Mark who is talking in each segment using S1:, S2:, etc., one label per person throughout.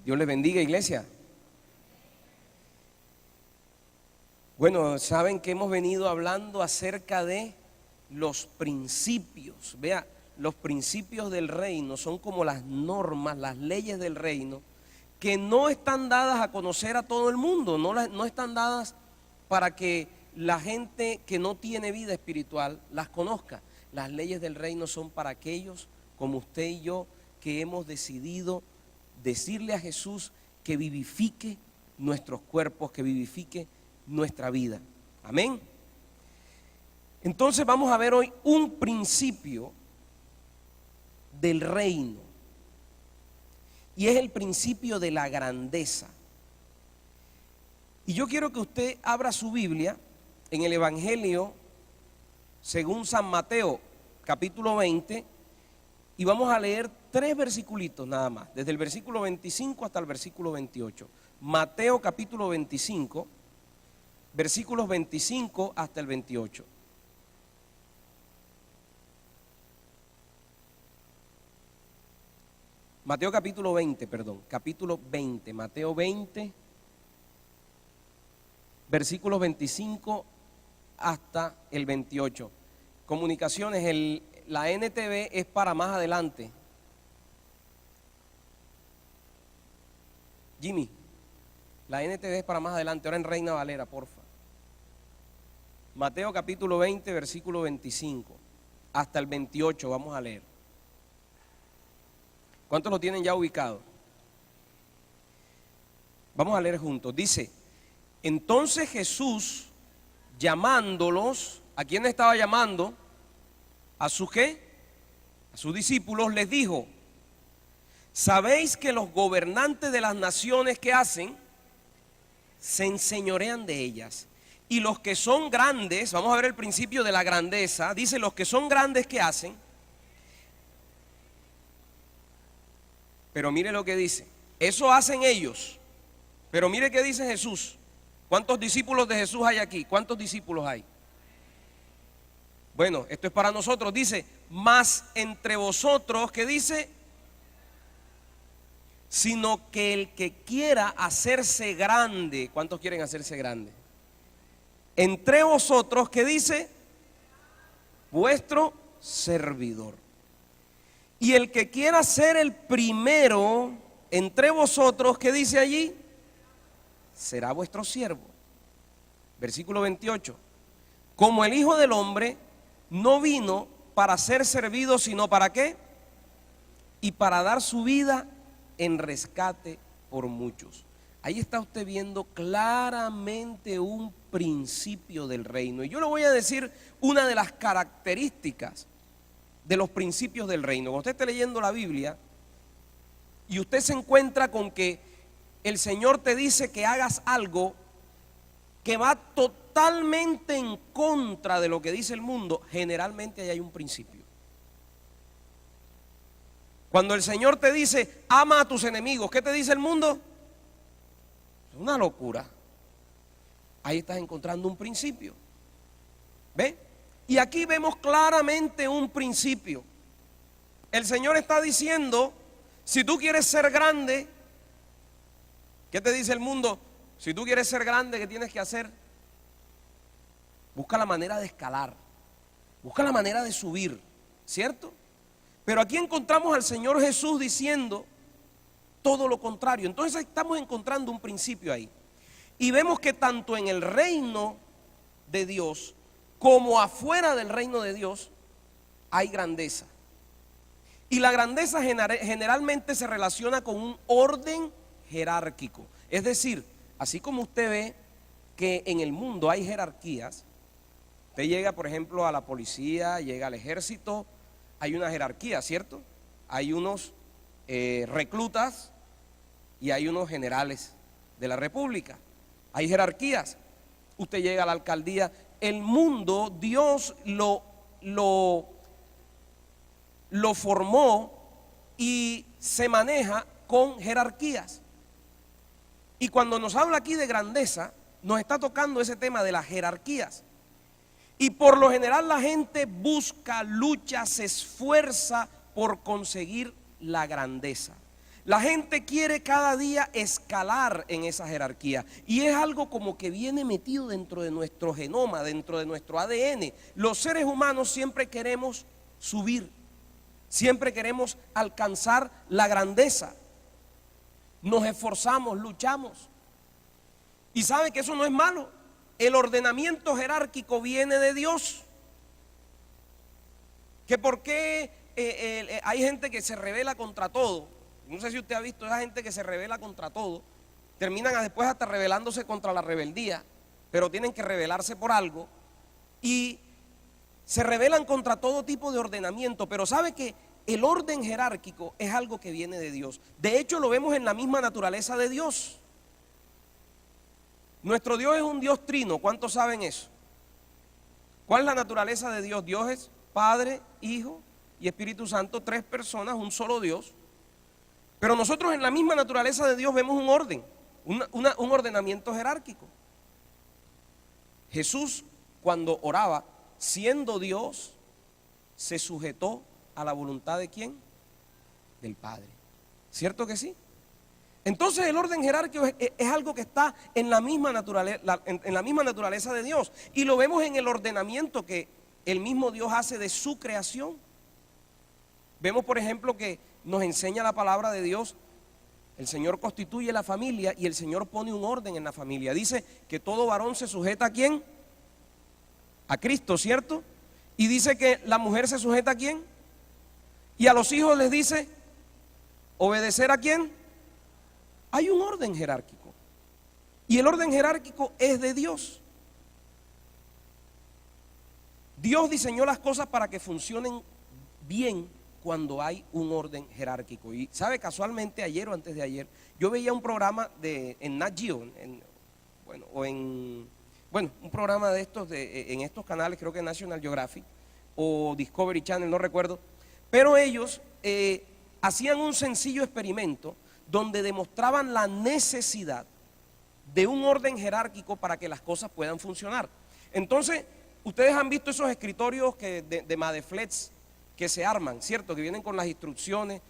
S1: Dios les bendiga, iglesia. Bueno, saben que hemos venido hablando acerca de los principios. Vea, los principios del reino son como las normas, las leyes del reino, que no están dadas a conocer a todo el mundo, no están dadas para que la gente que no tiene vida espiritual las conozca. Las leyes del reino son para aquellos como usted y yo que hemos decidido decirle a Jesús que vivifique nuestros cuerpos, que vivifique nuestra vida. Amén. Entonces vamos a ver hoy un principio del reino, y es el principio de la grandeza. Y yo quiero que usted abra su Biblia en el Evangelio según San Mateo, capítulo 20, y vamos a leer 3 versiculitos nada más, desde el versículo 25 hasta el versículo 28. Mateo capítulo 25, versículos 25 hasta el 28. Mateo capítulo 20, capítulo 20, Mateo 20, versículos 25 hasta el 28. Comunicaciones, la NTV es para más adelante. Jimmy, la NTV es para más adelante, ahora en Reina Valera, porfa. Mateo capítulo 20, versículo 25 hasta el 28, vamos a leer. ¿Cuántos lo tienen ya ubicado? Vamos a leer juntos. Dice: entonces Jesús, llamándolos, ¿a quién estaba llamando? ¿A sus qué? A sus discípulos, les dijo: ¿sabéis que los gobernantes de las naciones, ¿qué hacen? Se enseñorean de ellas. Y los que son grandes, vamos a ver el principio de la grandeza, dice: los que son grandes, ¿qué hacen? Pero mire lo que dice, eso hacen ellos. Pero mire qué dice Jesús. ¿Cuántos discípulos de Jesús hay aquí? ¿Cuántos discípulos hay? Bueno, esto es para nosotros. Dice: mas entre vosotros, ¿qué dice? Sino que el que quiera hacerse grande. ¿Cuántos quieren hacerse grande? Entre vosotros, ¿qué dice? Vuestro servidor. Y el que quiera ser el primero entre vosotros, ¿qué dice allí? Será vuestro siervo. Versículo 28. Como el Hijo del Hombre no vino para ser servido, sino ¿para qué? Y para dar su vida en rescate por muchos. Ahí está usted viendo claramente un principio del reino. Y yo le voy a decir una de las características de los principios del reino. Cuando usted esté leyendo la Biblia y usted se encuentra con que el Señor te dice que hagas algo que va totalmente en contra de lo que dice el mundo, generalmente ahí hay un principio. Cuando el Señor te dice: ama a tus enemigos, ¿qué te dice el mundo? Es una locura. Ahí estás encontrando un principio. ¿Ve? Y aquí vemos claramente un principio. El Señor está diciendo: si tú quieres ser grande, ¿qué te dice el mundo? Si tú quieres ser grande, ¿qué tienes que hacer? Busca la manera de escalar, busca la manera de subir, ¿cierto? Pero aquí encontramos al Señor Jesús diciendo todo lo contrario. Entonces estamos encontrando un principio ahí. Y vemos que tanto en el reino de Dios como afuera del reino de Dios hay grandeza. Y la grandeza generalmente se relaciona con un orden jerárquico. Es decir, así como usted ve que en el mundo hay jerarquías, usted llega por ejemplo a la policía, llega al ejército, hay una jerarquía, ¿cierto? Hay unos reclutas y hay unos generales de la república. Hay jerarquías. Usted llega a la alcaldía. El mundo, Dios lo formó y se maneja con jerarquías. Y cuando nos habla aquí de grandeza, nos está tocando ese tema de las jerarquías. Y por lo general la gente busca, lucha, se esfuerza por conseguir la grandeza. La gente quiere cada día escalar en esa jerarquía y es algo como que viene metido dentro de nuestro genoma, dentro de nuestro ADN. Los seres humanos siempre queremos subir, siempre queremos alcanzar la grandeza. Nos esforzamos, luchamos. Y sabe que eso no es malo. El ordenamiento jerárquico viene de Dios. Que por qué hay gente que se rebela contra todo. No sé si usted ha visto esa gente que se rebela contra todo. Terminan después hasta rebelándose contra la rebeldía, pero tienen que rebelarse por algo. Y se rebelan contra todo tipo de ordenamiento. Pero sabe que el orden jerárquico es algo que viene de Dios. De hecho, lo vemos en la misma naturaleza de Dios. Nuestro Dios es un Dios trino. ¿Cuántos saben eso? ¿Cuál es la naturaleza de Dios? Dios es Padre, Hijo y Espíritu Santo, tres personas, un solo Dios. Pero nosotros en la misma naturaleza de Dios vemos un orden, un ordenamiento jerárquico. Jesús, cuando oraba, siendo Dios, se sujetó a la voluntad ¿de quién? Del Padre. ¿Cierto que sí? Entonces el orden jerárquico es algo que está en la misma naturaleza de Dios. Y lo vemos en el ordenamiento que el mismo Dios hace de su creación. Vemos, por ejemplo, que nos enseña la palabra de Dios. El Señor constituye la familia y el Señor pone un orden en la familia. Dice que todo varón se sujeta ¿a quién? A Cristo, ¿cierto? Y dice que la mujer se sujeta ¿a quién? Y a los hijos les dice obedecer ¿a quién? Hay un orden jerárquico. Y el orden jerárquico es de Dios. Dios diseñó las cosas para que funcionen bien cuando hay un orden jerárquico. Y sabe, casualmente ayer o antes de ayer, yo veía un programa en Nat Geo, un programa de estos en estos canales, creo que National Geographic o Discovery Channel, no recuerdo, pero ellos hacían un sencillo experimento donde demostraban la necesidad de un orden jerárquico para que las cosas puedan funcionar. Entonces, ustedes han visto esos escritorios de Madeflex que se arman, ¿cierto? Que vienen con las instrucciones,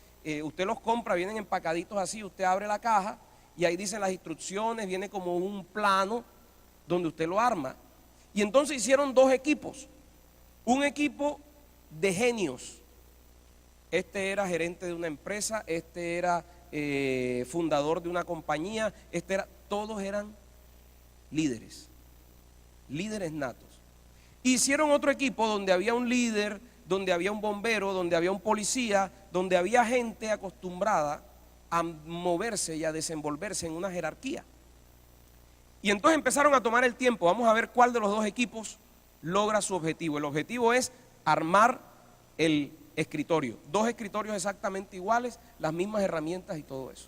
S1: usted los compra, vienen empacaditos así, usted abre la caja y ahí dicen las instrucciones, viene como un plano donde usted lo arma. Y entonces hicieron dos equipos, un equipo de genios. Este era gerente de una empresa, este era fundador de una compañía, todos eran líderes natos. Hicieron otro equipo donde había un líder, donde había un bombero, donde había un policía, donde había gente acostumbrada a moverse y a desenvolverse en una jerarquía. Y entonces empezaron a tomar el tiempo. Vamos a ver cuál de los dos equipos logra su objetivo. El objetivo es armar el escritorio. Dos escritorios exactamente iguales, las mismas herramientas y todo eso.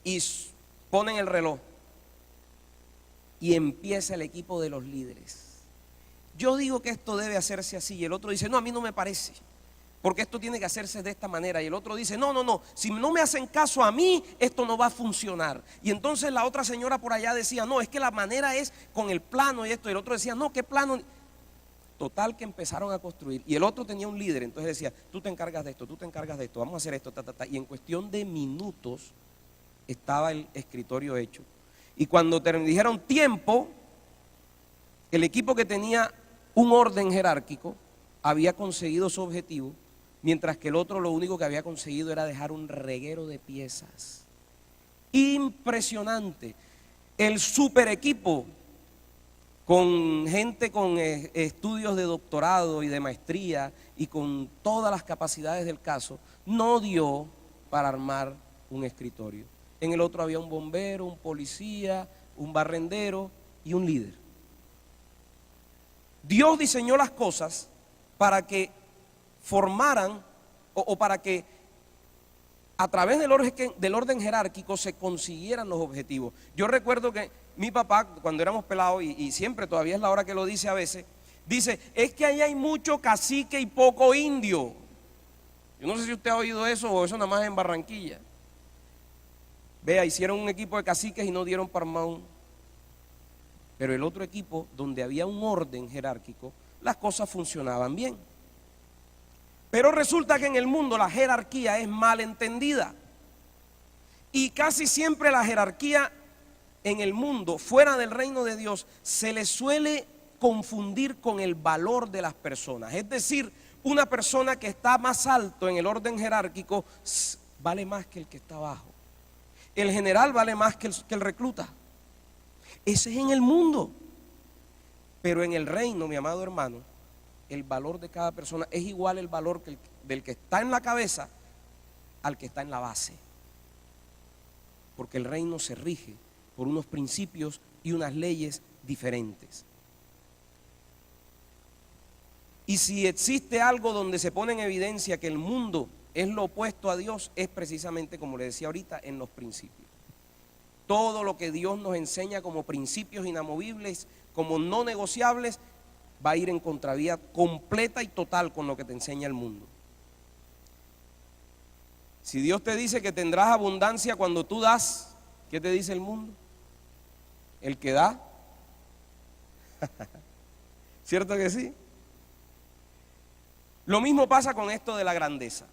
S1: Y ponen el reloj. Y empieza el equipo de los líderes. Yo digo que esto debe hacerse así y el otro dice, no, a mí no me parece, porque esto tiene que hacerse de esta manera. Y el otro dice, no, si no me hacen caso a mí, esto no va a funcionar. Y entonces la otra señora por allá decía, no, es que la manera es con el plano y esto. Y el otro decía, no, ¿qué plano? Total que empezaron a construir. Y el otro tenía un líder, entonces decía, tú te encargas de esto, tú te encargas de esto, vamos a hacer esto, Y en cuestión de minutos estaba el escritorio hecho. Y cuando dijeron tiempo, el equipo que tenía un orden jerárquico había conseguido su objetivo, mientras que el otro lo único que había conseguido era dejar un reguero de piezas. Impresionante. El super equipo, con gente con estudios de doctorado y de maestría y con todas las capacidades del caso, no dio para armar un escritorio. En el otro había un bombero, un policía, un barrendero y un líder. Dios diseñó las cosas para que formaran o para que a través del orden jerárquico se consiguieran los objetivos. Yo recuerdo que mi papá, cuando éramos pelados, y siempre todavía es la hora que lo dice a veces, dice, es que ahí hay mucho cacique y poco indio. Yo no sé si usted ha oído eso o eso nada más en Barranquilla. Vea, hicieron un equipo de caciques y no dieron para más. Pero el otro equipo, donde había un orden jerárquico, las cosas funcionaban bien. Pero resulta que en el mundo la jerarquía es mal entendida. Y casi siempre la jerarquía en el mundo, fuera del reino de Dios, se le suele confundir con el valor de las personas. Es decir, una persona que está más alto en el orden jerárquico vale más que el que está abajo. El general vale más que el recluta. Ese es en el mundo. Pero en el reino, mi amado hermano, el valor de cada persona es igual el valor del que está en la cabeza al que está en la base. Porque el reino se rige por unos principios y unas leyes diferentes. Y si existe algo donde se pone en evidencia que el mundo es lo opuesto a Dios, es precisamente, como le decía ahorita, en los principios. Todo lo que Dios nos enseña como principios inamovibles, como no negociables, va a ir en contravía completa y total con lo que te enseña el mundo. Si Dios te dice que tendrás abundancia cuando tú das, ¿qué te dice el mundo? El que da. ¿Cierto que sí? Lo mismo pasa con esto de la grandeza.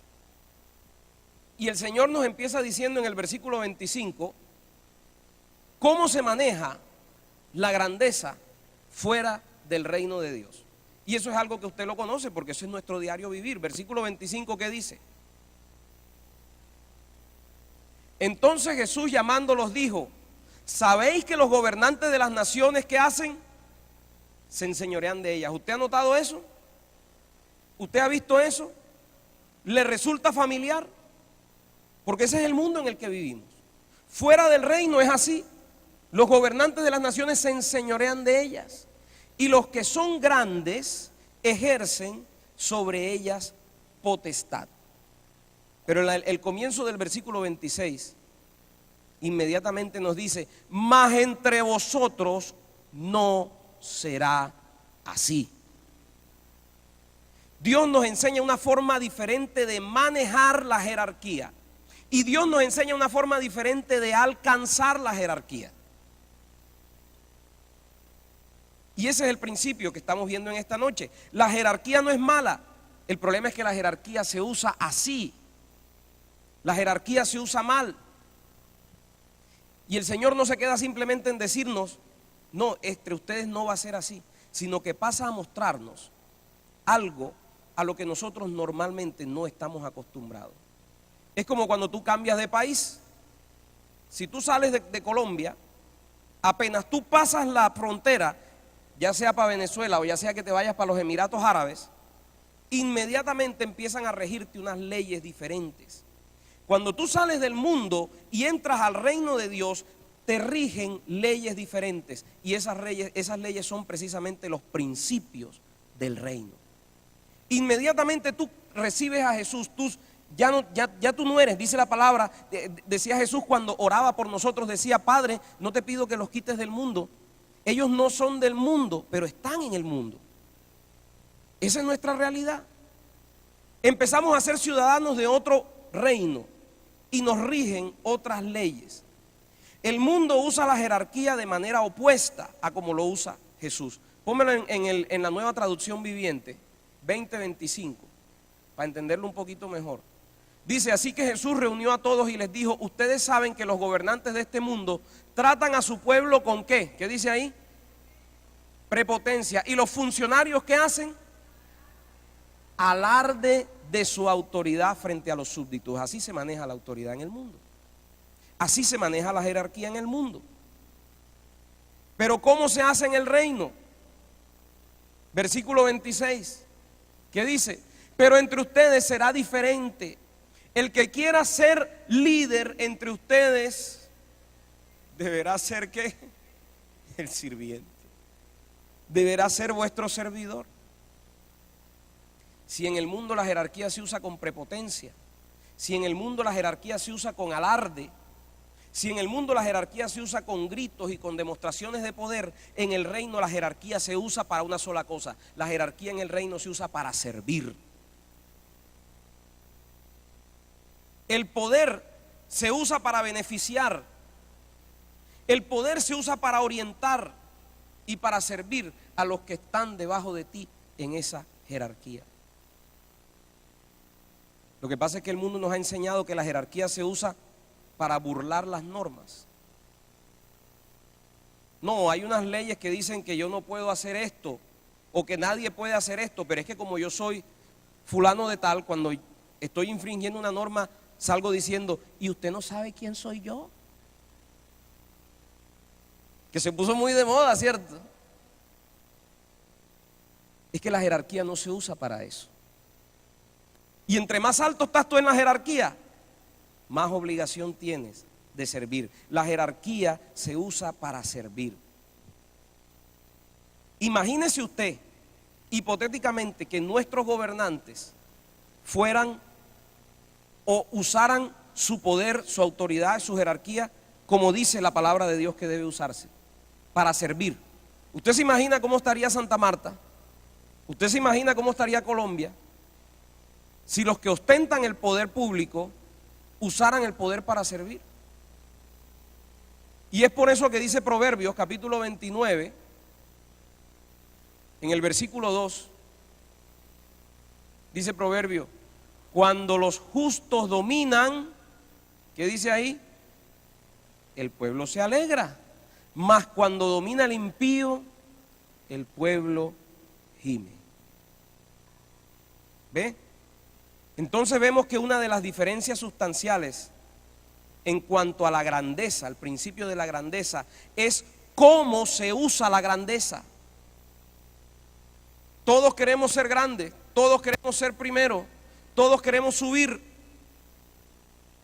S1: Y el Señor nos empieza diciendo en el versículo 25 cómo se maneja la grandeza fuera del reino de Dios. Y eso es algo que usted lo conoce porque eso es nuestro diario vivir. Versículo 25, ¿qué dice? Entonces Jesús llamándolos dijo: ¿sabéis que los gobernantes de las naciones qué hacen? Se enseñorean de ellas. ¿Usted ha notado eso? ¿Usted ha visto eso? ¿Le resulta familiar? Porque ese es el mundo en el que vivimos. Fuera del reino es así. Los gobernantes de las naciones se enseñorean de ellas. Y los que son grandes ejercen sobre ellas potestad. Pero el comienzo del versículo 26 inmediatamente nos dice: mas entre vosotros no será así. Dios nos enseña una forma diferente de manejar la jerarquía. Y Dios nos enseña una forma diferente de alcanzar la jerarquía. Y ese es el principio que estamos viendo en esta noche. La jerarquía no es mala. El problema es que la jerarquía se usa así. La jerarquía se usa mal. Y el Señor no se queda simplemente en decirnos: no, entre ustedes no va a ser así, sino que pasa a mostrarnos algo a lo que nosotros normalmente no estamos acostumbrados. Es como cuando tú cambias de país. Si tú sales de Colombia, apenas tú pasas la frontera, ya sea para Venezuela o ya sea que te vayas para los Emiratos Árabes, inmediatamente empiezan a regirte unas leyes diferentes. Cuando tú sales del mundo y entras al reino de Dios, te rigen leyes diferentes. Y esas leyes son precisamente los principios del reino. Inmediatamente tú recibes a Jesús, ya tú no eres, dice la palabra, decía Jesús cuando oraba por nosotros, decía: Padre, no te pido que los quites del mundo. Ellos no son del mundo, pero están en el mundo. Esa es nuestra realidad. Empezamos a ser ciudadanos de otro reino y nos rigen otras leyes. El mundo usa la jerarquía de manera opuesta a como lo usa Jesús. Pónmelo en la Nueva Traducción Viviente 20:25 para entenderlo un poquito mejor. Dice: así que Jesús reunió a todos y les dijo: ustedes saben que los gobernantes de este mundo tratan a su pueblo ¿con qué? ¿Qué dice ahí? Prepotencia. ¿Y los funcionarios qué hacen? Alarde de su autoridad frente a los súbditos. Así se maneja la autoridad en el mundo. Así se maneja la jerarquía en el mundo. Pero ¿cómo se hace en el reino? Versículo 26, ¿qué dice? Pero entre ustedes será diferente. El que quiera ser líder entre ustedes deberá ser ¿qué? El sirviente. Deberá ser vuestro servidor. Si en el mundo la jerarquía se usa con prepotencia, si en el mundo la jerarquía se usa con alarde, si en el mundo la jerarquía se usa con gritos y con demostraciones de poder, en el reino la jerarquía se usa para una sola cosa. La jerarquía en el reino se usa para servir. El poder se usa para beneficiar. El poder se usa para orientar y para servir a los que están debajo de ti en esa jerarquía. Lo que pasa es que el mundo nos ha enseñado que la jerarquía se usa para burlar las normas. No, hay unas leyes que dicen que yo no puedo hacer esto o que nadie puede hacer esto, pero es que como yo soy fulano de tal, cuando estoy infringiendo una norma, salgo diciendo, ¿y usted no sabe quién soy yo? Que se puso muy de moda, ¿cierto? Es que la jerarquía no se usa para eso. Y entre más alto estás tú en la jerarquía, más obligación tienes de servir. La jerarquía se usa para servir. Imagínese usted, hipotéticamente, que nuestros gobernantes fueran o usaran su poder, su autoridad, su jerarquía, como dice la palabra de Dios que debe usarse, para servir. ¿Usted se imagina cómo estaría Santa Marta? ¿Usted se imagina cómo estaría Colombia si los que ostentan el poder público usaran el poder para servir? Y es por eso que dice Proverbios capítulo 29, en el versículo 2, dice Proverbio, cuando los justos dominan, ¿qué dice ahí? El pueblo se alegra, mas cuando domina el impío, el pueblo gime. ¿Ve? Entonces vemos que una de las diferencias sustanciales en cuanto a la grandeza, al principio de la grandeza, es cómo se usa la grandeza. Todos queremos ser grandes, todos queremos ser primero, todos queremos subir.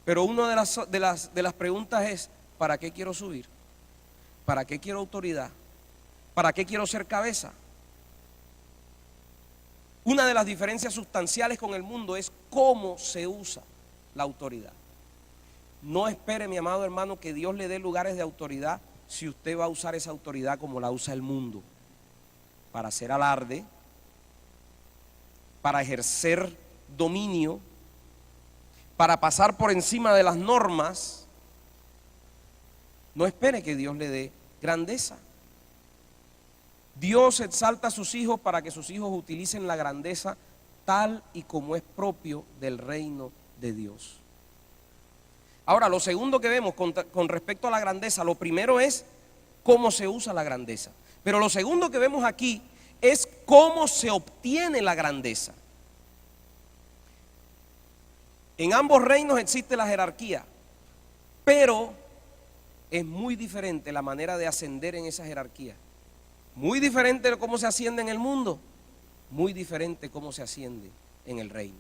S1: Pero una de las preguntas es, ¿para qué quiero subir? ¿Para qué quiero autoridad? ¿Para qué quiero ser cabeza? Una de las diferencias sustanciales con el mundo es cómo se usa la autoridad. No espere, mi amado hermano, que Dios le dé lugares de autoridad si usted va a usar esa autoridad como la usa el mundo, para hacer alarde, para ejercer dominio, para pasar por encima de las normas. No espere que Dios le dé grandeza. Dios exalta a sus hijos para que sus hijos utilicen la grandeza tal y como es propio del reino de Dios. Ahora, lo segundo que vemos con respecto a la grandeza, lo primero es cómo se usa la grandeza. Pero lo segundo que vemos aquí es cómo se obtiene la grandeza. En ambos reinos existe la jerarquía, pero es muy diferente la manera de ascender en esa jerarquía. Muy diferente de cómo se asciende en el mundo, muy diferente cómo se asciende en el reino.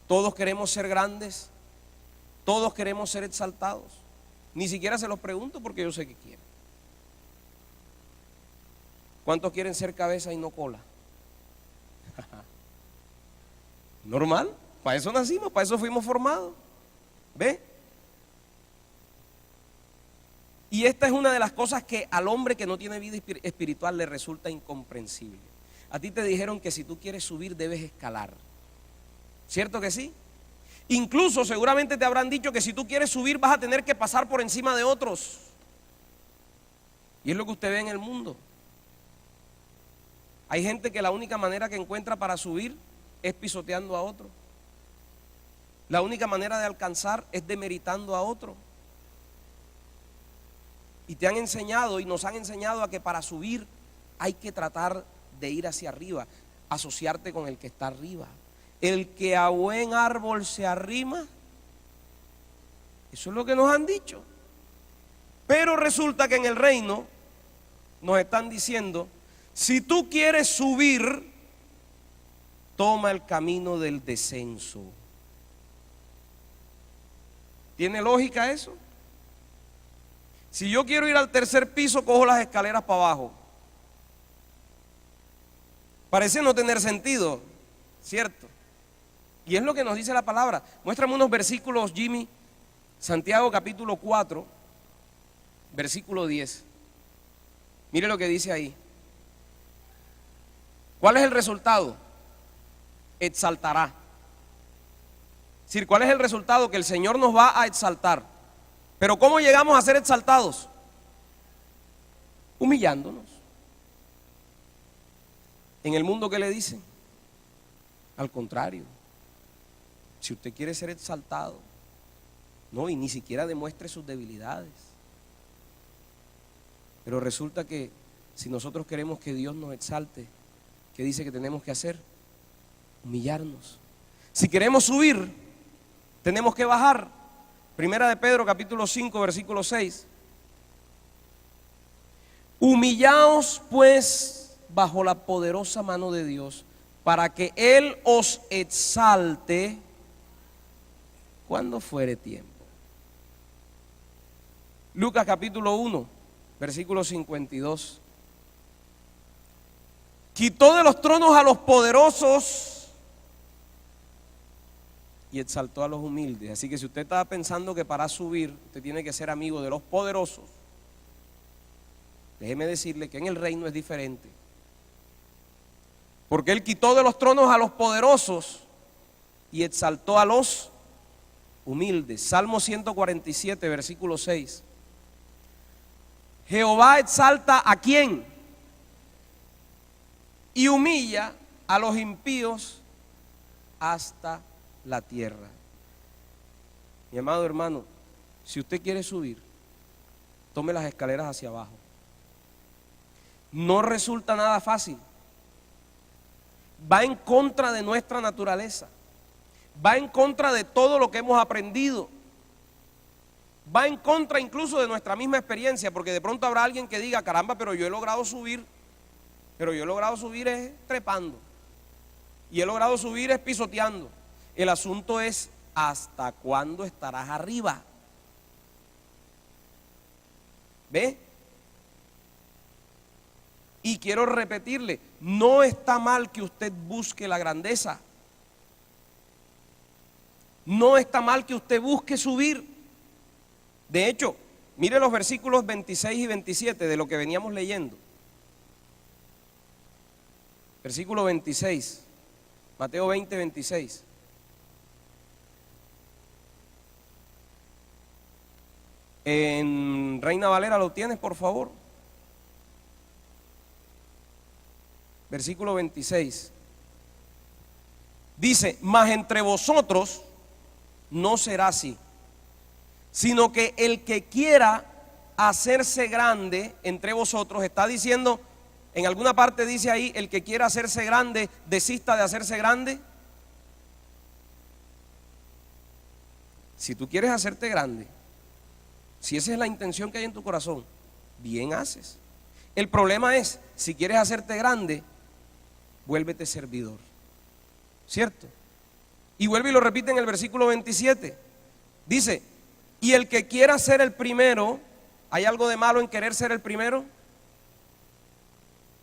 S1: Todos queremos ser grandes, todos queremos ser exaltados. Ni siquiera se los pregunto porque yo sé que quieren. ¿Cuántos quieren ser cabeza y no cola? Normal, para eso nacimos, para eso fuimos formados. ¿Ve? Y esta es una de las cosas que al hombre que no tiene vida espiritual le resulta incomprensible. A ti te dijeron que si tú quieres subir debes escalar. ¿Cierto que sí? Incluso seguramente te habrán dicho que si tú quieres subir vas a tener que pasar por encima de otros. Y es lo que usted ve en el mundo. Hay gente que la única manera que encuentra para subir es pisoteando a otro. La única manera de alcanzar es demeritando a otro. Y te han enseñado y nos han enseñado a que para subir hay que tratar de ir hacia arriba, asociarte con el que está arriba. El que a buen árbol se arrima, eso es lo que nos han dicho. Pero resulta que en el reino nos están diciendo, si tú quieres subir, toma el camino del descenso. ¿Tiene lógica eso? Si yo quiero ir al tercer piso, cojo las escaleras para abajo. Parece no tener sentido, ¿cierto? Y es lo que nos dice la palabra. Muéstrame unos versículos, Jimmy. Santiago capítulo 4, versículo 10. Mire lo que dice ahí. ¿Cuál es el resultado? Exaltará. Es decir, ¿cuál es el resultado? Que el Señor nos va a exaltar. Pero ¿cómo llegamos a ser exaltados? Humillándonos. En el mundo, ¿qué le dicen? Al contrario, si usted quiere ser exaltado, No, y ni siquiera demuestre sus debilidades. Pero resulta que si nosotros queremos que Dios nos exalte, ¿qué dice que tenemos que hacer? Humillarnos. Si queremos subir, tenemos que bajar. Primera de Pedro, capítulo 5, versículo 6. Humillaos pues bajo la poderosa mano de Dios, para que Él os exalte cuando fuere tiempo. Lucas capítulo 1, versículo 52. Quitó de los tronos a los poderosos y exaltó a los humildes. Así que si usted estaba pensando que para subir usted tiene que ser amigo de los poderosos, déjeme decirle que en el reino es diferente. Porque Él quitó de los tronos a los poderosos y exaltó a los humildes. Salmo 147, versículo 6. Jehová exalta ¿a quién? Y humilla a los impíos hasta la tierra. Mi amado hermano, si usted quiere subir, tome las escaleras hacia abajo. No resulta nada fácil. Va en contra de nuestra naturaleza. Va en contra de todo lo que hemos aprendido. Va en contra incluso de nuestra misma experiencia, porque de pronto habrá alguien que diga, caramba, pero yo he logrado subir. Pero yo he logrado subir es trepando. Y he logrado subir es pisoteando. El asunto es, ¿hasta cuándo estarás arriba? ¿Ve? Y quiero repetirle, no está mal que usted busque la grandeza. No está mal que usted busque subir. De hecho, mire los versículos 26 y 27 de lo que veníamos leyendo. Versículo 26, Mateo 20, 26. En Reina Valera lo tienes, por favor. Versículo 26. Dice, mas entre vosotros no será así, sino que el que quiera hacerse grande entre vosotros, está diciendo, en alguna parte dice ahí, el que quiera hacerse grande, desista de hacerse grande. Si tú quieres hacerte grande, si esa es la intención que hay en tu corazón, bien haces. El problema es, si quieres hacerte grande, vuélvete servidor, ¿cierto? Y vuelve y lo repite en el versículo 27. Dice, y el que quiera ser el primero, ¿hay algo de malo en querer ser el primero?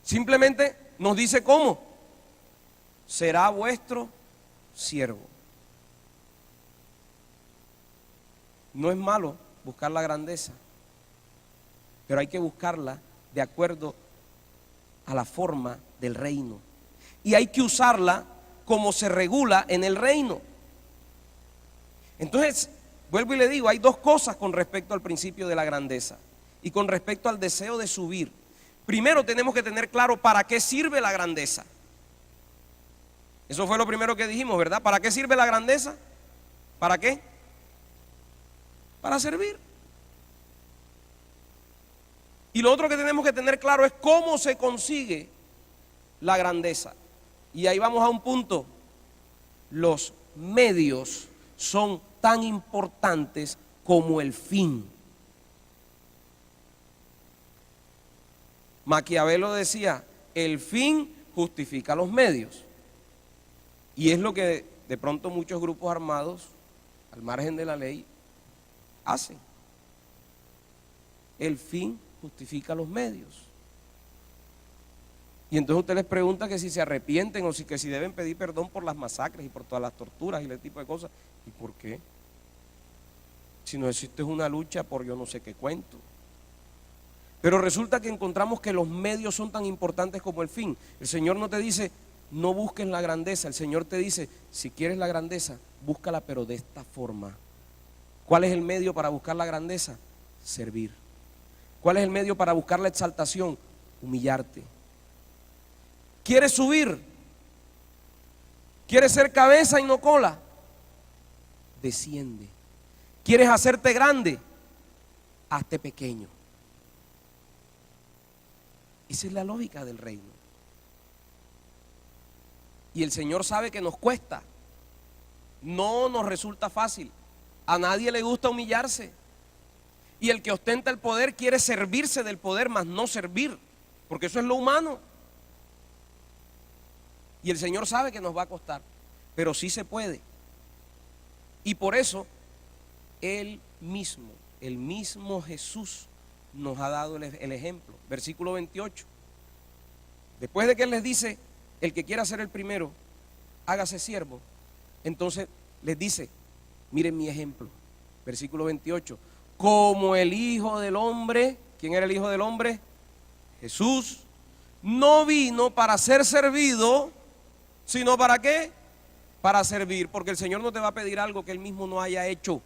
S1: Simplemente nos dice cómo. Será vuestro siervo. No es malo buscar la grandeza, pero hay que buscarla de acuerdo a la forma del reino. Y hay que usarla como se regula en el reino. Entonces, vuelvo y le digo, hay dos cosas con respecto al principio de la grandeza y con respecto al deseo de subir. Primero tenemos que tener claro para qué sirve la grandeza. Eso fue lo primero que dijimos, ¿verdad? ¿Para qué sirve la grandeza? ¿Para qué? Para servir. Y lo otro que tenemos que tener claro es cómo se consigue la grandeza. Y ahí vamos a un punto. Los medios son tan importantes como el fin. Maquiavelo decía, el fin justifica los medios. Y es lo que de pronto muchos grupos armados, al margen de la ley, hacen. El fin justifica los medios. Y entonces usted les pregunta que si se arrepienten o que si deben pedir perdón por las masacres y por todas las torturas y ese tipo de cosas. ¿Y por qué? Si no existe una lucha por yo no sé qué cuento. Pero resulta que encontramos que los medios son tan importantes como el fin. El Señor no te dice, no busques la grandeza. El Señor te dice, si quieres la grandeza, búscala pero de esta forma. ¿Cuál es el medio para buscar la grandeza? Servir. ¿Cuál es el medio para buscar la exaltación? Humillarte. ¿Quieres subir? ¿Quieres ser cabeza y no cola? Desciende. ¿Quieres hacerte grande? Hazte pequeño. Esa es la lógica del reino. Y el Señor sabe que nos cuesta. No nos resulta fácil. A nadie le gusta humillarse. Y el que ostenta el poder quiere servirse del poder, mas no servir, porque eso es lo humano. Y el Señor sabe que nos va a costar, pero sí se puede. Y por eso el mismo Jesús nos ha dado el ejemplo. Versículo 28. Después de que Él les dice, el que quiera ser el primero, hágase siervo. Entonces les dice, miren mi ejemplo. Versículo 28. Como el Hijo del Hombre, ¿quién era el Hijo del Hombre? Jesús. No vino para ser servido, sino ¿para qué? Para servir, porque el Señor no te va a pedir algo que Él mismo no haya hecho.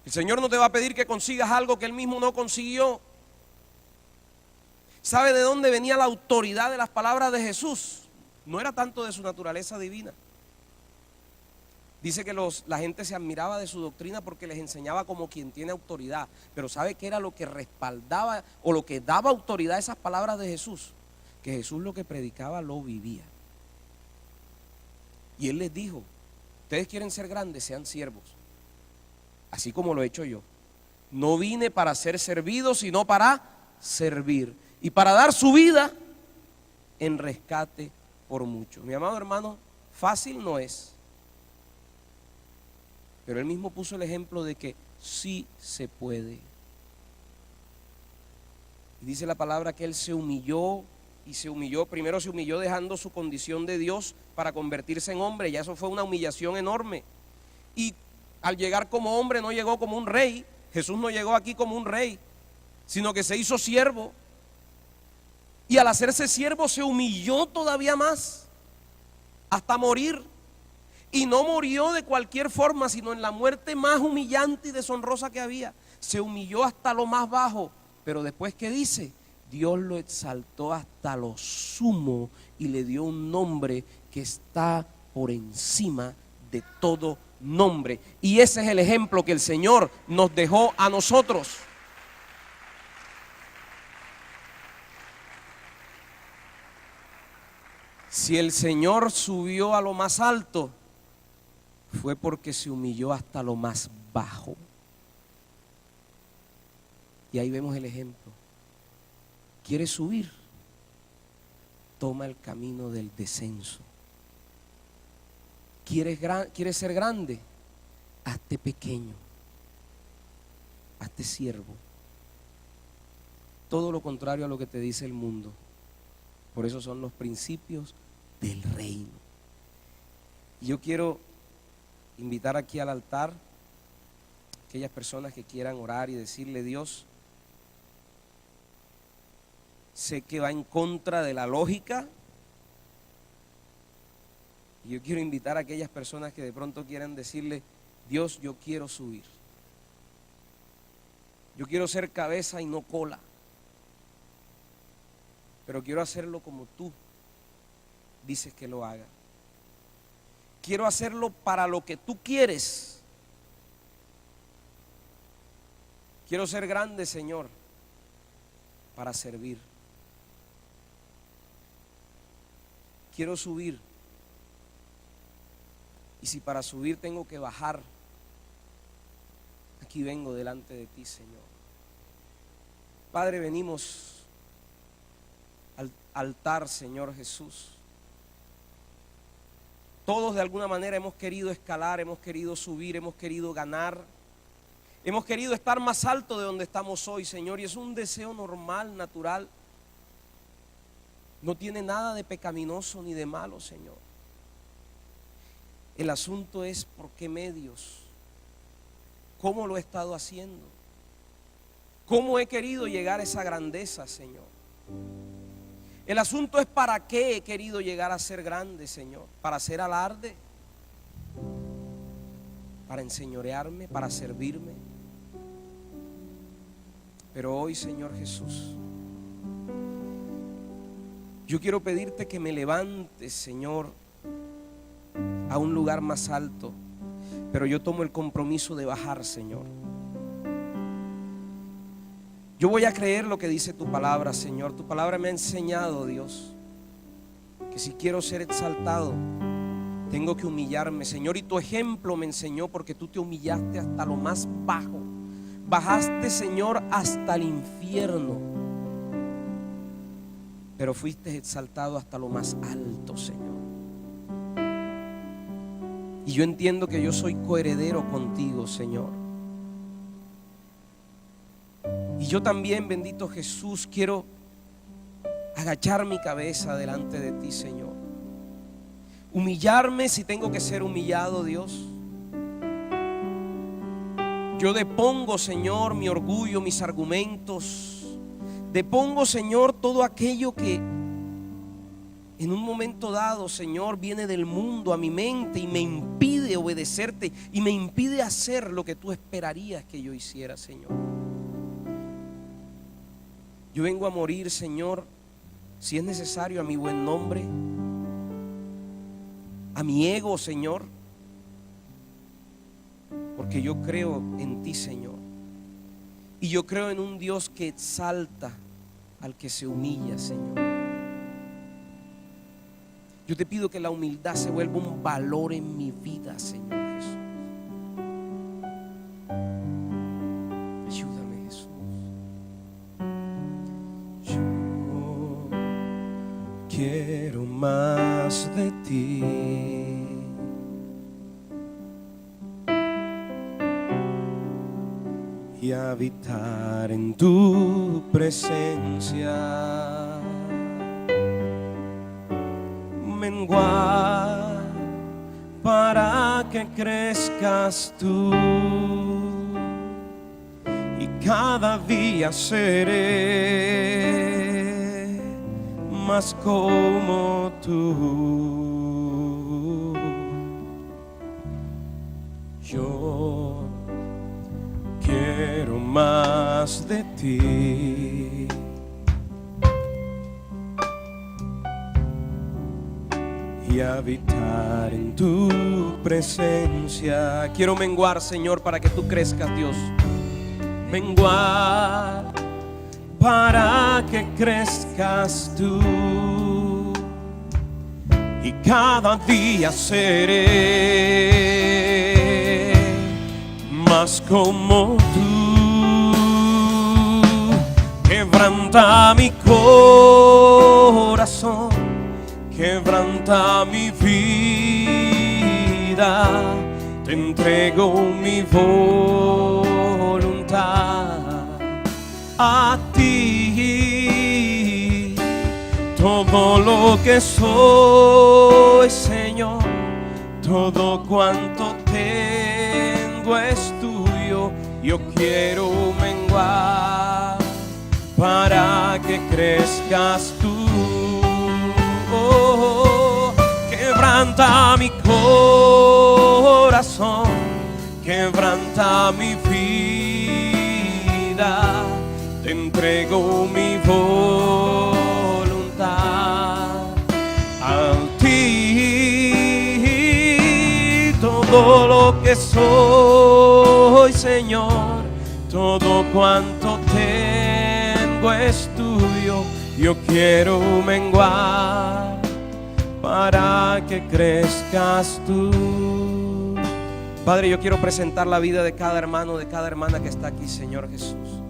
S1: El Señor no te va a pedir que consigas algo que Él mismo no consiguió. ¿Sabe de dónde venía la autoridad de las palabras de Jesús? No era tanto de su naturaleza divina. Dice que la gente se admiraba de su doctrina porque les enseñaba como quien tiene autoridad. Pero ¿sabe qué era lo que respaldaba o lo que daba autoridad a esas palabras de Jesús? Que Jesús lo que predicaba lo vivía. Y Él les dijo, ustedes quieren ser grandes, sean siervos, así como lo he hecho yo. No vine para ser servido, sino para servir y para dar su vida en rescate por muchos. Mi amado hermano, fácil no es. Pero Él mismo puso el ejemplo de que sí se puede. Y dice la palabra que Él se humilló y se humilló. Primero se humilló dejando su condición de Dios para convertirse en hombre. Ya eso fue una humillación enorme. Y al llegar como hombre no llegó como un rey. Jesús no llegó aquí como un rey, sino que se hizo siervo. Y al hacerse siervo se humilló todavía más, hasta morir. Y no murió de cualquier forma, sino en la muerte más humillante y deshonrosa que había. Se humilló hasta lo más bajo. Pero después, ¿qué dice? Dios lo exaltó hasta lo sumo y le dio un nombre que está por encima de todo nombre. Y ese es el ejemplo que el Señor nos dejó a nosotros. Si el Señor subió a lo más alto, fue porque se humilló hasta lo más bajo. Y ahí vemos el ejemplo. ¿Quieres subir? Toma el camino del descenso. ¿Quieres ser grande? Hazte pequeño. Hazte siervo. Todo lo contrario a lo que te dice el mundo. Por eso son los principios del reino. Y yo quiero invitar aquí al altar a aquellas personas que quieran orar y decirle: Dios, sé que va en contra de la lógica. Y yo quiero invitar a aquellas personas que de pronto quieran decirle: Dios, yo quiero subir. Yo quiero ser cabeza y no cola. Pero quiero hacerlo como tú dices que lo haga. Quiero hacerlo para lo que tú quieres. Quiero ser grande, Señor, para servir. Quiero subir. Y si para subir tengo que bajar, aquí vengo delante de ti, Señor. Padre, venimos al altar, Señor Jesús. Todos de alguna manera hemos querido escalar, hemos querido subir, hemos querido ganar. Hemos querido estar más alto de donde estamos hoy, Señor, y es un deseo normal, natural. No tiene nada de pecaminoso ni de malo, Señor. El asunto es por qué medios, cómo lo he estado haciendo, cómo he querido llegar a esa grandeza, Señor. El asunto es para qué he querido llegar a ser grande, Señor. Para hacer alarde, para enseñorearme, para servirme. Pero hoy, Señor Jesús, yo quiero pedirte que me levantes, Señor, a un lugar más alto. pero yo tomo el compromiso de bajar, Señor. Yo voy a creer lo que dice tu palabra, Señor. Tu palabra me ha enseñado, Dios, que si quiero ser exaltado, tengo que humillarme, Señor. Y tu ejemplo me enseñó, porque tú te humillaste hasta lo más bajo. Bajaste, Señor, hasta el infierno, pero fuiste exaltado hasta lo más alto, Señor. Y yo entiendo que yo soy coheredero contigo, Señor. Y yo también, bendito Jesús, quiero agachar mi cabeza delante de ti, Señor. Humillarme si tengo que ser humillado, Dios. Yo depongo, Señor, mi orgullo, mis argumentos. Depongo, Señor, todo aquello que en un momento dado, Señor, viene del mundo a mi mente y me impide obedecerte y me impide hacer lo que tú esperarías que yo hiciera, Señor. Yo vengo a morir, Señor, si es necesario, a mi buen nombre, a mi ego, Señor, porque yo creo en ti, Señor. Y yo creo en un Dios que exalta al que se humilla, Señor. Yo te pido que la humildad se vuelva un valor en mi vida, Señor Jesús. Ayúdame, Jesús. Yo quiero más de ti. Y habitar en tu presencia. Menguar para que crezcas tú, y cada día seré más como tú. Yo quiero más de ti. Y habitar en tu presencia. Quiero menguar, Señor, para que tú crezcas, Dios. Menguar para que crezcas tú, y cada día seré más como tú. Quebranta mi corazón, quebranta mi vida, te entrego mi voluntad a ti. Todo lo que soy, Señor, todo cuanto tengo es tuyo. Yo quiero menguar para que crezcas tú. Quebranta mi corazón, quebranta mi vida, te entrego mi voluntad a ti. Todo lo que soy, Señor, todo cuanto tengo es tuyo. Yo quiero menguar para que crezcas tú. Padre, yo quiero presentar la vida de cada hermano, de cada hermana que está aquí, Señor Jesús.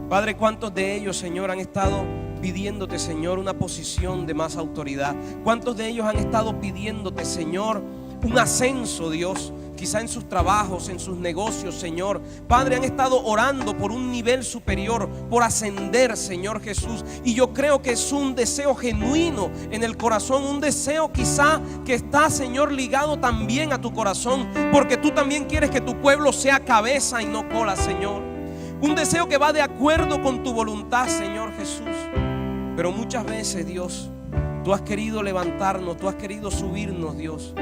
S1: Padre, ¿cuántos de ellos, Señor, han estado pidiéndote, Señor, una posición de más autoridad? ¿Cuántos de ellos han estado pidiéndote, Señor, un ascenso, Dios? Quizá en sus trabajos, en sus negocios, Señor. Padre, han estado orando por un nivel superior, por ascender, Señor Jesús. Y yo creo que es un deseo genuino en el corazón, un deseo quizá que está, Señor, ligado también a tu corazón, porque tú también quieres que tu pueblo sea cabeza y no cola, Señor. Un deseo que va de acuerdo con tu voluntad, Señor Jesús. Pero muchas veces, Dios, tú has querido levantarnos, tú has querido subirnos, Dios.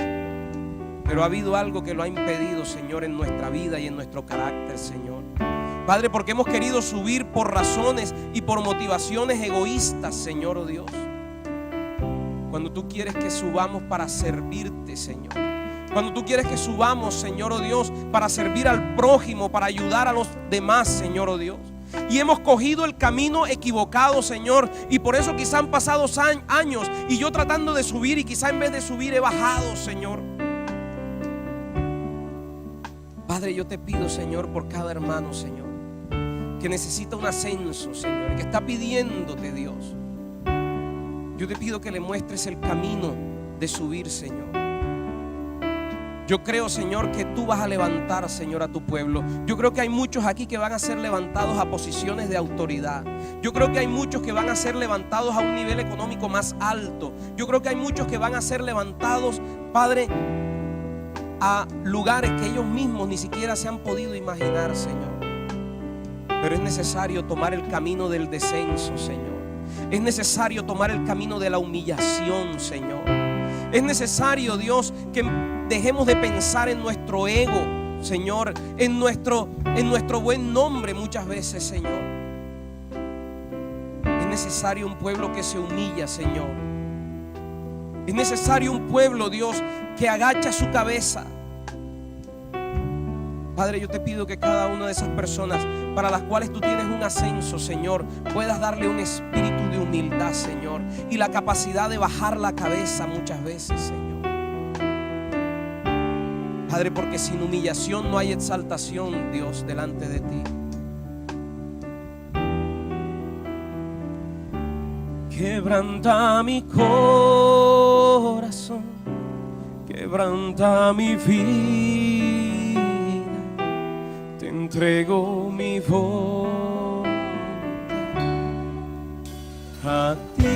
S1: Pero ha habido algo que lo ha impedido, Señor, en nuestra vida y en nuestro carácter, Señor. Padre, porque hemos querido subir por razones y por motivaciones egoístas, Señor, oh Dios. Cuando tú quieres que subamos para servirte, Señor. Cuando tú quieres que subamos, Señor, oh Dios, para servir al prójimo, para ayudar a los demás, Señor, oh Dios. Y hemos cogido el camino equivocado, Señor, y por eso quizá han pasado años y yo tratando de subir, y quizá en vez de subir he bajado, Señor. Padre, yo te pido, Señor, por cada hermano, Señor, que necesita un ascenso, Señor, que está pidiéndote, Dios. Yo te pido que le muestres el camino de subir, Señor. Yo creo, Señor, que tú vas a levantar, Señor, a tu pueblo. Yo creo que hay muchos aquí que van a ser levantados a posiciones de autoridad. Yo creo que hay muchos que van a ser levantados a un nivel económico más alto. Yo creo que hay muchos que van a ser levantados, Padre, a lugares que ellos mismos ni siquiera se han podido imaginar, Señor. Pero es necesario tomar el camino del descenso, Señor. Es necesario tomar el camino de la humillación, Señor. Es necesario, Dios, que dejemos de pensar en nuestro ego, Señor, en nuestro buen nombre muchas veces, Señor. Es necesario un pueblo que se humilla, Señor. Es necesario un pueblo, Dios, que agacha su cabeza. Padre, yo te pido que cada una de esas personas para las cuales tú tienes un ascenso, Señor, puedas darle un espíritu de humildad, Señor, y la capacidad de bajar la cabeza muchas veces, Señor. Padre, porque sin humillación no hay exaltación, Dios, delante de ti. Quebranta mi corazón, quebranta mi vida, te entrego mi voz a ti.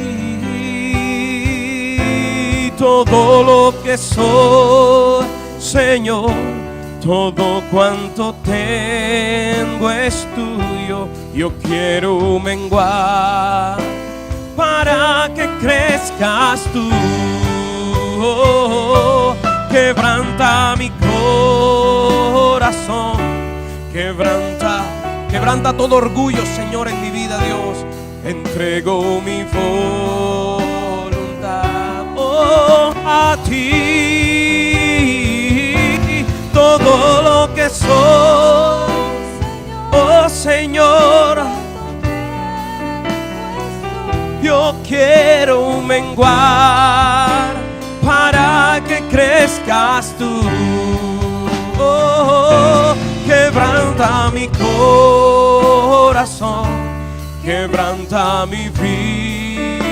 S1: Todo lo que soy, Señor, todo cuanto tengo es tuyo. Yo quiero menguar para que crezcas tú. Quebranta mi corazón, quebranta todo orgullo, Señor, en mi vida, Dios. Entrego mi voluntad, a ti. Todo lo que soy, oh Señor, yo quiero menguar para que crezcas tú. Quebranta mi corazón, quebranta mi vida,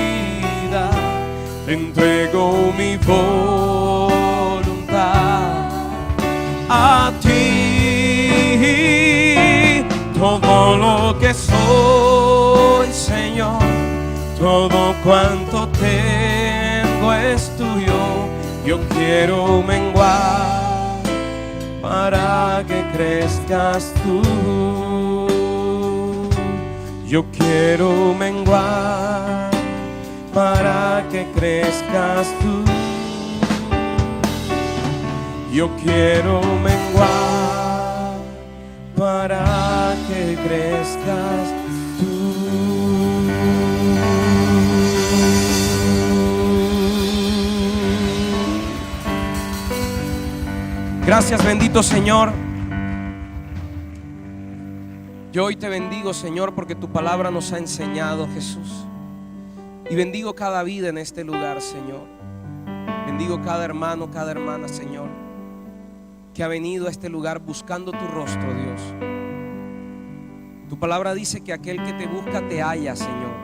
S1: te entrego mi voluntad a ti. Todo lo que soy, Señor, todo cuanto tengo es tuyo. Yo quiero menguar para que crezcas tú. Yo quiero menguar para que crezcas tú. Yo quiero menguar para que crezcas tú. Gracias, bendito Señor. Yo hoy te bendigo, Señor, porque tu palabra nos ha enseñado, Jesús. Y bendigo cada vida en este lugar, Señor. Bendigo cada hermano, cada hermana, Señor, que ha venido a este lugar buscando tu rostro, Dios. Tu palabra dice que aquel que te busca te halla, Señor.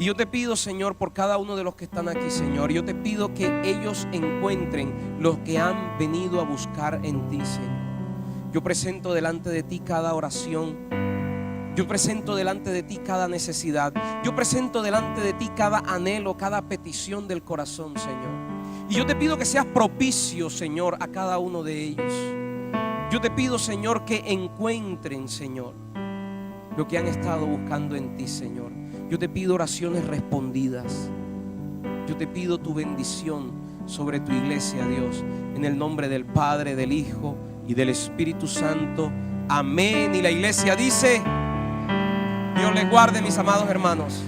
S1: Y yo te pido, Señor, por cada uno de los que están aquí, Señor, yo te pido que ellos encuentren lo que han venido a buscar en ti, Señor. Yo presento delante de ti cada oración. Yo presento delante de ti cada necesidad. Yo presento delante de ti cada anhelo, cada petición del corazón, Señor. Y yo te pido que seas propicio, Señor, a cada uno de ellos. Yo te pido, Señor, que encuentren, Señor, lo que han estado buscando en ti, Señor. Yo te pido oraciones respondidas. Yo te pido tu bendición sobre tu iglesia, Dios, en el nombre del Padre, del Hijo y del Espíritu Santo. Amén. Y la iglesia dice: Dios les guarde, mis amados hermanos.